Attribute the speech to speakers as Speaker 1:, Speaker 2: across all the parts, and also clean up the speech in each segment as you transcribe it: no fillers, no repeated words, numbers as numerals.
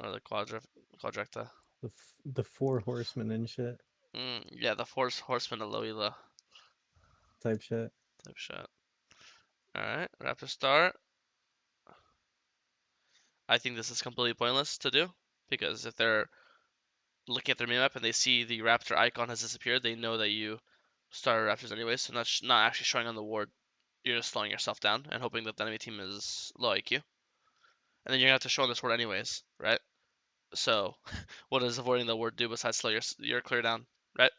Speaker 1: or the quadrecta.
Speaker 2: The four horsemen and shit
Speaker 1: Yeah, the horseman of Loila
Speaker 2: type shit.
Speaker 1: type shit. All right, Raptor start. I think this is completely pointless to do because if they're looking at their minimap and they see the Raptor icon has disappeared, they know that you started Raptors anyway, so that's not actually showing on the ward. You're just slowing yourself down and hoping that the enemy team is low IQ. And then you're gonna have to show on this ward anyways, right? So, what does avoiding the ward do besides slow your clear down, right?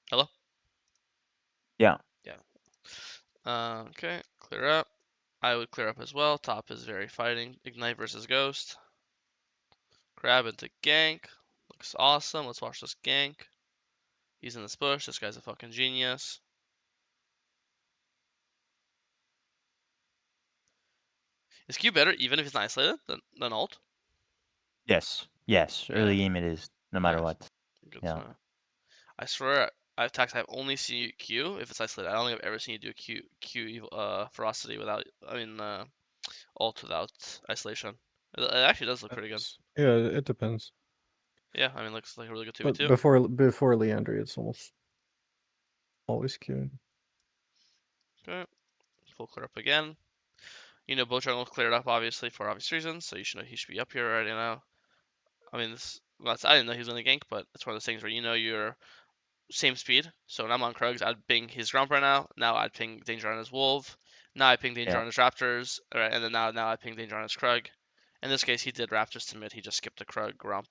Speaker 1: Hello?
Speaker 3: Yeah.
Speaker 1: Yeah. Okay, clear up. I would clear up as well. Top is very fighting. Ignite versus Ghost. Grab into gank. Looks awesome. Let's watch this gank. He's in this bush. This guy's a fucking genius. Is Q better even if he's not isolated than ult?
Speaker 3: Yes. Yes.
Speaker 1: Yeah,
Speaker 3: Early game it is, no matter
Speaker 1: nice.
Speaker 3: what.
Speaker 1: Good to
Speaker 3: Yeah.
Speaker 1: know. I swear, I've only seen you Q if it's isolated. I don't think I've ever seen you do Q ferocity without. I mean, ult without isolation. It actually does look pretty good.
Speaker 2: Yeah, it depends.
Speaker 1: Yeah, I mean, looks like a really good
Speaker 2: But
Speaker 1: 2v2.
Speaker 2: before Leandry, it's almost always queuing.
Speaker 1: Okay, full clear up again. You know, both jungles cleared up obviously for obvious reasons, so you should know he should be up here right now. I mean, I didn't know he was gonna gank, but it's one of those things where you know you're same speed. So when I'm on Krugs, I'd ping his Grump right now. Now I'd ping Danger on his Wolf. Now I ping Danger
Speaker 3: Yeah.
Speaker 1: on his Raptors. Right, and then now I ping Danger on his Krug. In this case, he did Raptors to mid. He just skipped the Krug Grump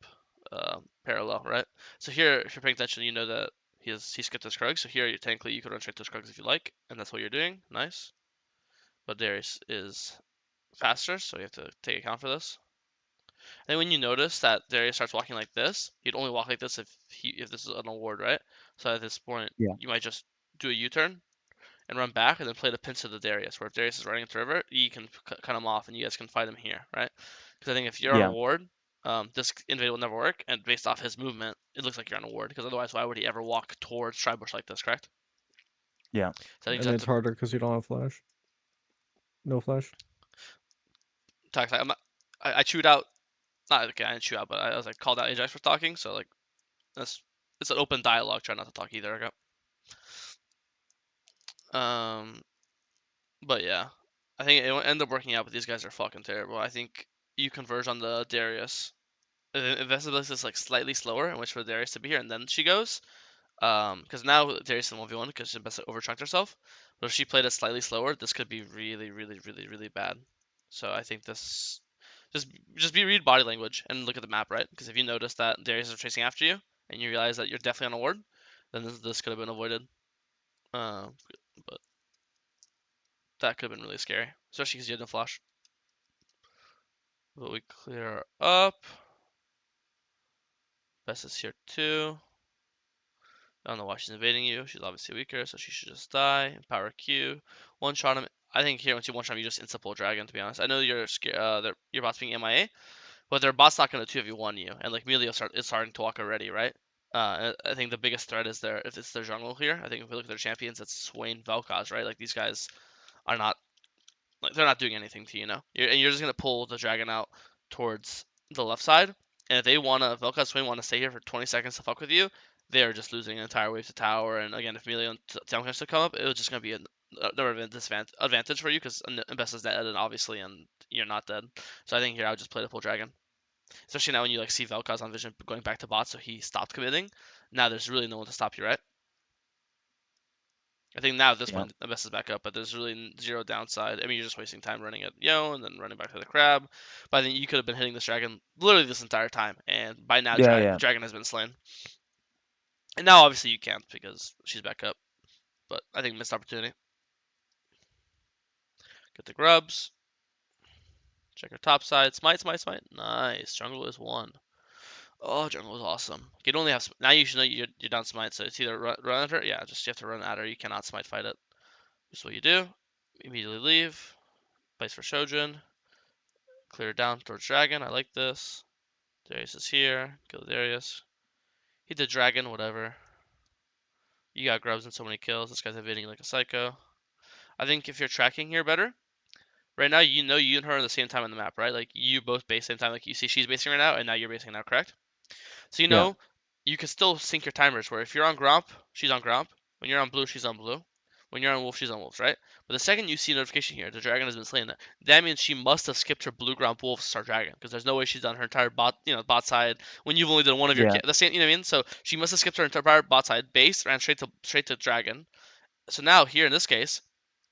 Speaker 1: parallel, right? So here, if you're paying attention, you know that he skipped his Krug. So here, technically, you could run straight to his Krugs if you like, and that's what you're doing. Nice. But Darius is faster, so you have to take account for this. And when you notice that Darius starts walking like this, he'd only walk like this if this is an award, right? So at this point,
Speaker 3: Yeah.
Speaker 1: you might just do a U-turn and run back, and then play the pinch to the Darius. Where if Darius is running into the river, you can cut him off, and you guys can fight him here, right? Because I think if you're on a
Speaker 3: Yeah.
Speaker 1: ward, this invade will never work, and based off his movement, it looks like you're on a ward. Because otherwise, why would he ever walk towards Tribush like this, correct?
Speaker 3: Yeah.
Speaker 1: So I think you
Speaker 2: And
Speaker 1: just
Speaker 2: it's
Speaker 1: have to
Speaker 2: harder because you don't have flash. No flash.
Speaker 1: talk. I chewed out. Not okay. I didn't chew out, but I was like called out Ajax for talking. So like that's it's an open dialogue. Try not to talk either. Okay. Um, but yeah, I think it will end up working out. But these guys are fucking terrible. I think you converge on the Darius. Invisibility is like slightly slower, and wait for Darius to be here, and then she goes. Because now Darius is in 1v1 because Ambessa overchunked herself. But if she played it slightly slower, this could be really, really, really, really bad. So I think this just read body language and look at the map, right? Because if you notice that Darius is chasing after you, and you realize that you're definitely on a ward, then this could have been avoided. But that could have been really scary, especially because you had no flash. But we clear up. Bess is here too. I don't know why she's invading you. She's obviously weaker, so she should just die. Power Q. One shot him. I think here once you one shot him, you just insta pull dragon. To be honest, I know you're scared. Your bot's being MIA, but their bot's not gonna 2v1 you, and like Melio is starting to walk already, right? I think the biggest threat is if it's their jungle here. I think if we look at their champions, it's Swain, Vel'Koz, right? Like these guys are not like they're not doing anything to you, know. You're just gonna pull the dragon out towards the left side, and if they wanna Vel'Koz Swain wanna stay here for 20 seconds to fuck with you, they are just losing an entire wave to tower. And again, if Melio and Talon has to come up, it was just gonna be another disadvantage for you because Ambessa's dead, and obviously, and you're not dead. So I think here I would just play the full dragon, especially now when you like see Vel'Koz on vision going back to bot, so he stopped committing. Now there's really no one to stop you, right? I think now at this
Speaker 3: Yeah.
Speaker 1: point the best is back up, but there's really zero downside. I mean, you're just wasting time running at Yo and then running back to the crab. But I think you could have been hitting this dragon literally this entire time, and by now
Speaker 3: Yeah. Yeah.
Speaker 1: dragon has been slain. And now obviously you can't because she's back up. But I think missed opportunity. Get the grubs. Check her top side. Smite, smite, smite. Nice. Jungle is one. Oh, jungle is awesome. You'd only have now. You should know you're down smite, so it's either run at her. Yeah, just you have to run at her. You cannot smite fight it. Just what you do. Immediately leave. Place for Shojin. Clear it down towards dragon. I like this. Darius is here. Kill Darius. He did dragon, whatever. You got grubs and so many kills. This guy's evading like a psycho. I think if you're tracking here better, Right now, you know you and her are the same time on the map, right? Like you both base same time. Like you see she's basing right now, and now you're basing now, correct? So you
Speaker 3: Yeah.
Speaker 1: know you can still sync your timers where if you're on Gromp, she's on Gromp. When you're on Blue, she's on Blue. When you're on Wolf, she's on Wolves, right? But the second you see a notification here, the dragon has been slain. That means she must have skipped her Blue Gromp Wolf to start dragon because there's no way she's done her entire bot, bot side when you've only done one of your
Speaker 3: Yeah.
Speaker 1: the same, you know what I mean? So she must have skipped her entire bot side base, ran straight to dragon. So now here in this case,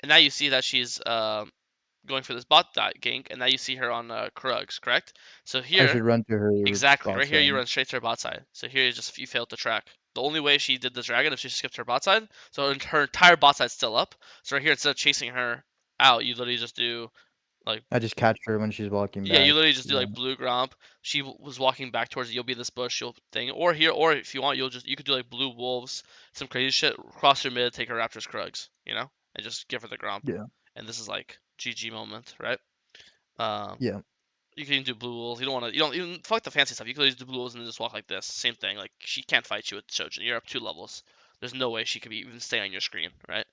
Speaker 1: and now you see that she's going for this bot gank, and now you see her on Krugs, correct? So
Speaker 2: I
Speaker 1: here,
Speaker 2: should run to her
Speaker 1: exactly,
Speaker 2: bot
Speaker 1: right here you
Speaker 2: side.
Speaker 1: run straight to her bot side. So here you failed to track. The only way she did this dragon if she skipped her bot side. So her entire bot side's still up. So right here, instead of chasing her out, you literally just do like
Speaker 2: I just catch her when she's walking
Speaker 1: yeah, you
Speaker 2: back.
Speaker 1: literally just do
Speaker 2: Yeah.
Speaker 1: like blue gromp. She was walking back towards you. You'll be this bush. You'll thing, or here, or if you want, you could do like blue wolves, some crazy shit. Cross your mid, take her raptors Krugs, and just give her the gromp.
Speaker 2: Yeah.
Speaker 1: And this is like GG moment, right? Um,
Speaker 2: Yeah.
Speaker 1: you can do blue wolves. You don't want to. You don't even fuck the fancy stuff. You can just do blue wolves and then just walk like this. Same thing. Like she can't fight you with Shojin. You're up 2 levels. There's no way she could even stay on your screen, right?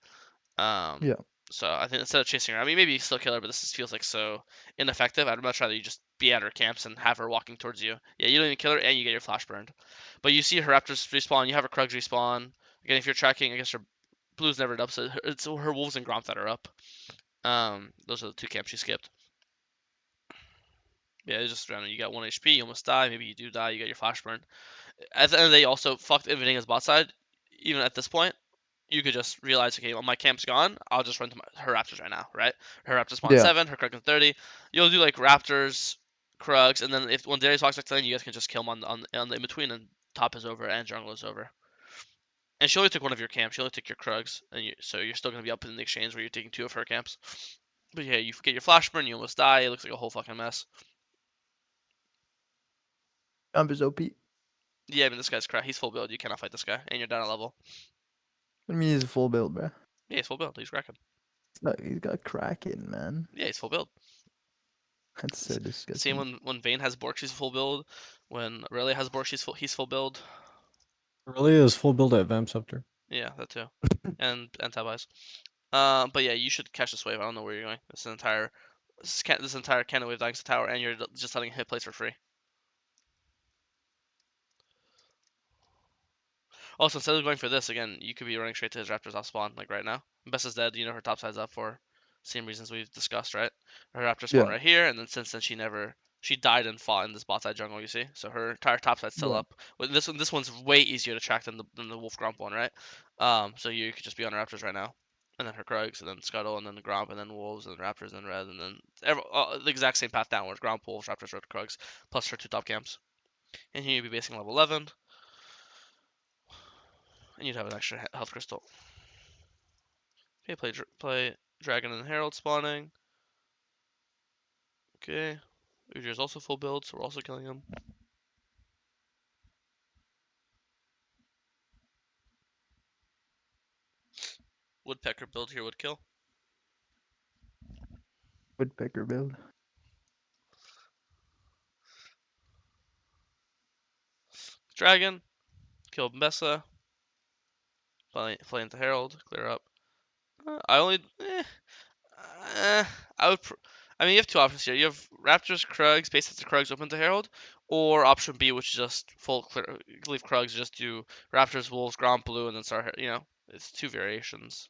Speaker 1: Um,
Speaker 2: Yeah.
Speaker 1: so I think instead of chasing her, I mean maybe you still kill her, but feels like so ineffective. I'd much rather you just be at her camps and have her walking towards you. Yeah, you don't even kill her and you get your flash burned. But you see her raptors respawn. You have her Krugs respawn. Again, if you're tracking, I guess her blue's never up, so it's her wolves and gromp that are up. Those are the 2 camps she skipped. Yeah, it's just random. You got 1 HP, you almost die. Maybe you do die, you get your flash burn. At the end of the day, also fucked Invading bot side. Even at this point, you could just realize, okay, well, my camp's gone. I'll just run to her Raptors right now, right? Her Raptors spawn
Speaker 2: Yeah.
Speaker 1: 7, her Krug in 30. You'll do like Raptors, Krugs, and then if when Darius walks back to lane, you guys can just kill him on the in between, and top is over and jungle is over. And she only took one of your camps. She only took your Krugs, so you're still gonna be up in the exchange where you're taking 2 of her camps. But yeah, you get your flash burn, you almost die. It looks like a whole fucking mess.
Speaker 2: Ambessa OP.
Speaker 1: Yeah, I mean this guy's crap. He's full build. You cannot fight this guy, and you're down a level.
Speaker 2: What do you mean he's full build, bro?
Speaker 1: Yeah, he's full build. He's cracking.
Speaker 2: He's got Kraken, man.
Speaker 1: Yeah, he's full build.
Speaker 2: That's so
Speaker 1: Same
Speaker 2: disgusting.
Speaker 1: when Vayne has Bork, she's full build. When Rayleigh has Bork, he's full build.
Speaker 4: Really is full build at Vamp Scepter.
Speaker 1: Yeah, that too. And tab eyes. But yeah, you should catch this wave. I don't know where you're going. This entire cannon wave dying to tower, and you're just letting it hit plays for free. Also, instead of going for this again, you could be running straight to his Raptors off spawn, like right now. Ambessa's dead. You know her top side's up for same reasons we've discussed, right? Her Raptors spawn
Speaker 2: Yeah.
Speaker 1: right here, and then since then she died and fought in this bot side jungle. You see, so her entire top side's still
Speaker 2: Yeah.
Speaker 1: up. With this one's way easier to track than the Wolf Gromp one, right? So you could just be on her Raptors right now, and then her Krugs, and then Scuttle, and then the Gromp, and then Wolves, and then Raptors, and then Red, and then the exact same path downwards: Gromp, Wolves, Raptors, Red, Krugs, plus her 2 top camps. And here you'd be basing level 11, and you'd have an extra health crystal. Okay, play Dragon and Herald spawning. Okay. Udyr is also full build, so we're also killing him. Woodpecker build here would kill.
Speaker 2: Woodpecker build.
Speaker 1: Dragon, kill Ambessa, play into Herald, clear up. I only, I would. I mean, you have 2 options here. You have Raptors, Krugs, base the Krugs open to Herald, or option B, which is just full clear, leave Krugs, just do Raptors, Wolves, Gromp, Blue, and then start. It's 2 variations.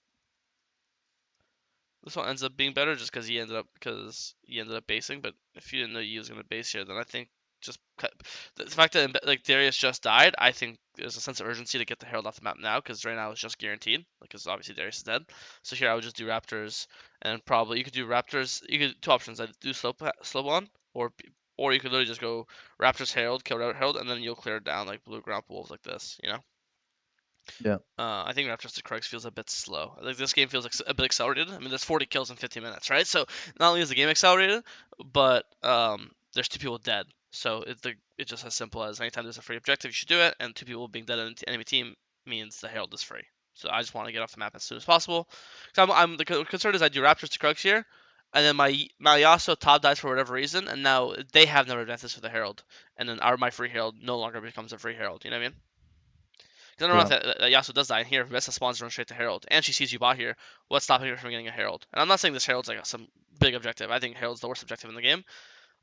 Speaker 1: This one ends up being better just because he ended up basing. But if you didn't know he was gonna base here, then I think just cut the fact that like Darius just died. I think there's a sense of urgency to get the Herald off the map now because right now it's just guaranteed. Because obviously Darius is dead. So here I would just do Raptors and probably you could do Raptors. You could 2 options. I'd do slow on or you could literally just go Raptors Herald, kill Herald, and then you'll clear it down like blue Gromp Wolves like this.
Speaker 2: Yeah.
Speaker 1: I think Raptors to Krugs feels a bit slow. Like this game feels like a bit accelerated. I mean, there's 40 kills in 15 minutes, right? So not only is the game accelerated, but there's 2 people dead. So it's just as simple as anytime there's a free objective, you should do it, and 2 people being dead on the enemy team means the Herald is free. So I just want to get off the map as soon as possible. So the concern is I do Raptors to Krugs here, and then my Yasuo top dies for whatever reason, and now they have no advantage for the Herald, and then my free Herald no longer becomes a free Herald. You know what I mean? Then around that Yasuo does die, and here Ambessa spawns run straight to Herald, and she sees you bot here. What's stopping her from getting a Herald? And I'm not saying this Herald's like some big objective. I think Herald's the worst objective in the game,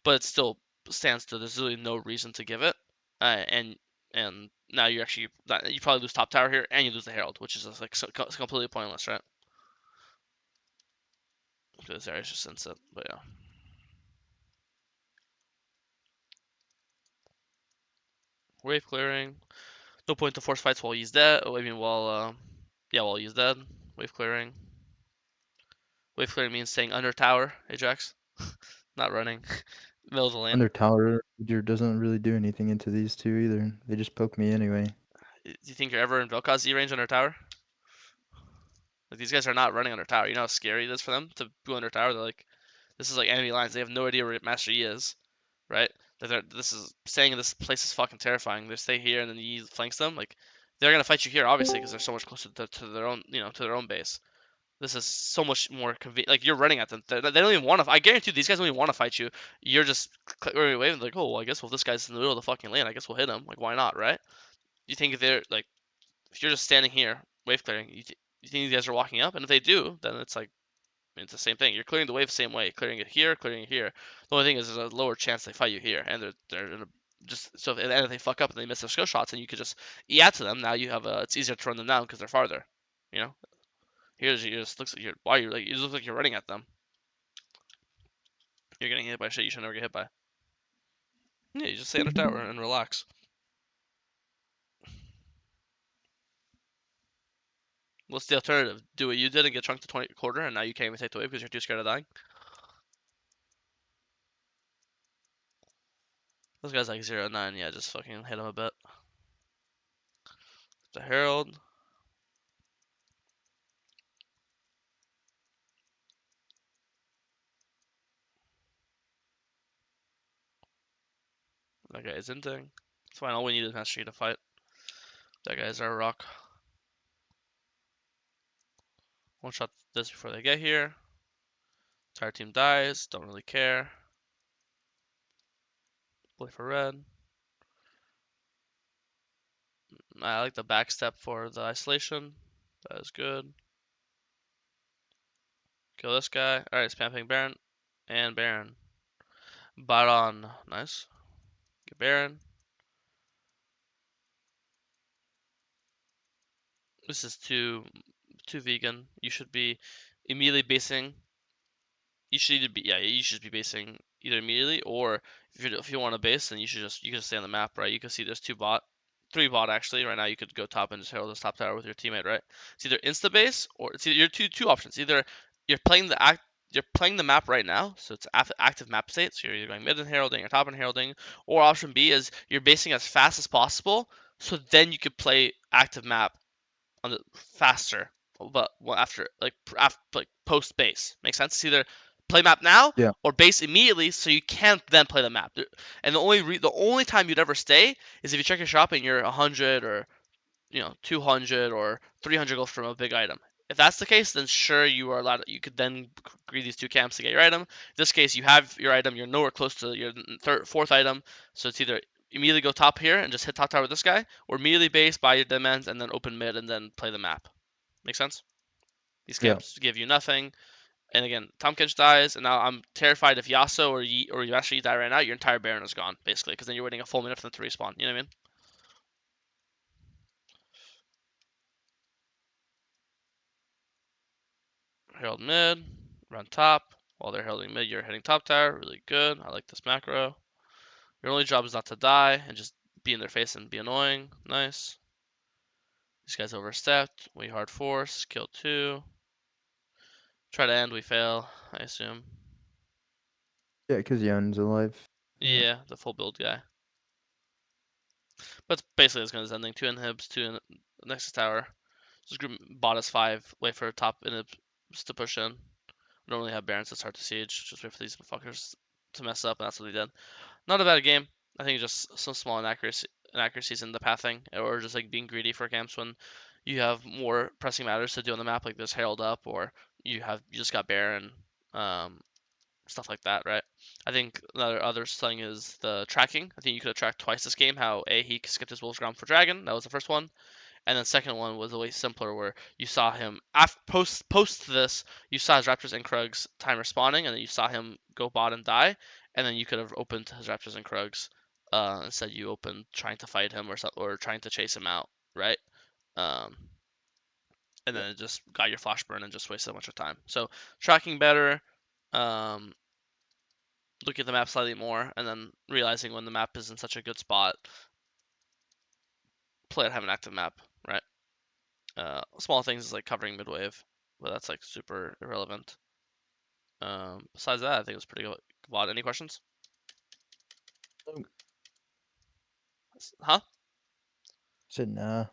Speaker 1: but it still stands to there's really no reason to give it. And now you probably lose top tower here, and you lose the Herald, which is just like completely pointless, right? Because there is just instant, but yeah. Wave clearing. No point to force fights while he's dead. Oh, I mean, while he's dead. Wave clearing. Wave clearing means staying under tower, Ajax. Not running. Middle of the lane.
Speaker 2: Under tower, Udyr doesn't really do anything into these two either. They just poke me anyway.
Speaker 1: Do you think you're ever in Vel'Koz Z range under tower? Like, these guys are not running under tower. You know how scary it is for them to go under tower? They're like, this is like enemy lines. They have no idea where Master Yi is, right? This is staying in this place is fucking terrifying. They stay here and then Yi flanks them. Like, they're gonna fight you here, obviously, because they're so much closer to their own, to their own base. This is so much more convenient. Like, you're running at them. They don't even want to. I guarantee you, these guys don't even want to fight you. You're just clearing away and like, oh, well, I guess this guy's in the middle of the fucking lane, I guess we'll hit him. Like, why not, right? You think if they're like, if you're just standing here, wave clearing, you think these guys are walking up? And if they do, then it's like, I mean, it's the same thing. You're clearing the wave the same way, clearing it here, clearing it here. The only thing is, there's a lower chance they fight you here, and they're in a, just so if they fuck up and they miss their skill shots, and you could just add to them. Now you have it's easier to run them down because they're farther. You know, here's you just looks like you just look like you're running at them. You're getting hit by shit you should never get hit by. Yeah, you just stay under tower and relax. What's the alternative? Do what you did and get chunked to 20 quarter, and now you can't even take the wave because you're too scared of dying. Those guys like 0-9, yeah, just fucking hit him a bit. The Herald. That guy is inting. It's fine, all we need is Master Yi to fight. That guy's our rock. One shot this before they get here. Entire team dies, don't really care. Play for red. I like the backstep for the isolation. That is good. Kill this guy. Alright, spamming Baron. And Baron. Baron. Nice. Get Baron. This is too vegan. You should be immediately basing. You should be basing either immediately, or if you want to base, then you can just stay on the map, right? You can see there's three bot actually. Right now you could go top and just herald this top tower with your teammate, right? It's either insta base or it's either your two options. Either you're playing the map right now, so it's active map state, so you're either going mid and heralding or top and heralding, or option B is you're basing as fast as possible, so then you could play active map on the faster, but after like post base. Makes sense? It's either play map now
Speaker 2: Yeah.
Speaker 1: or base immediately, so you can't then play the map. And the only time you'd ever stay is if you check your shop and you're 100 or 200 or 300 gold from a big item. If that's the case, then sure you are allowed. You could then agree these two camps to get your item. In this case, you have your item. You're nowhere close to your fourth item, so it's either immediately go top here and just hit top tower with this guy, or immediately base, buy your demands, and then open mid and then play the map. Make sense? These camps give you nothing. And again, Tomkinch dies, and now I'm terrified if Yasuo or Master Yi die right now, your entire Baron is gone, basically, because then you're waiting a full minute for them to respawn. You know what I mean? Herald mid, run top. While they're heralding mid, you're hitting top tower. Really good. I like this macro. Your only job is not to die and just be in their face and be annoying. Nice. These guys overstepped. We hard force. Kill 2. Try to end. We fail, I assume.
Speaker 2: Yeah, because Yon's alive.
Speaker 1: Yeah, the full build guy. But basically, it's going to ending 2 inhibs, 2 in Nexus tower. This group bought us 5. Wait for top inhibs to push in. We don't really have Barons, so it's hard to siege. Just wait for these fuckers to mess up, and that's what they did. Not a bad game. I think just some small inaccuracies in the pathing, or just like being greedy for camps when you have more pressing matters to do on the map, like this Herald up, or you just got Baron, stuff like that, right? I think another other thing is the tracking. I think you could have tracked twice this game. How he skipped his Wolf's Ground for Dragon. That was the first one. And then second one was a way simpler, where you saw him post this, you saw his Raptors and Krugs time respawning, and then you saw him go bot and die, and then you could have opened his Raptors and Krugs. Instead, you opened trying to fight him or trying to chase him out, right? And then it just got your flash burn and just wasted a bunch of time. So tracking better, look at the map slightly more, and then realizing when the map is in such a good spot, play it, have an active map, right? Small things is like covering mid wave, but that's like super irrelevant. Besides that, I think it was pretty good. Vlad, any questions? Huh?
Speaker 2: Said nah.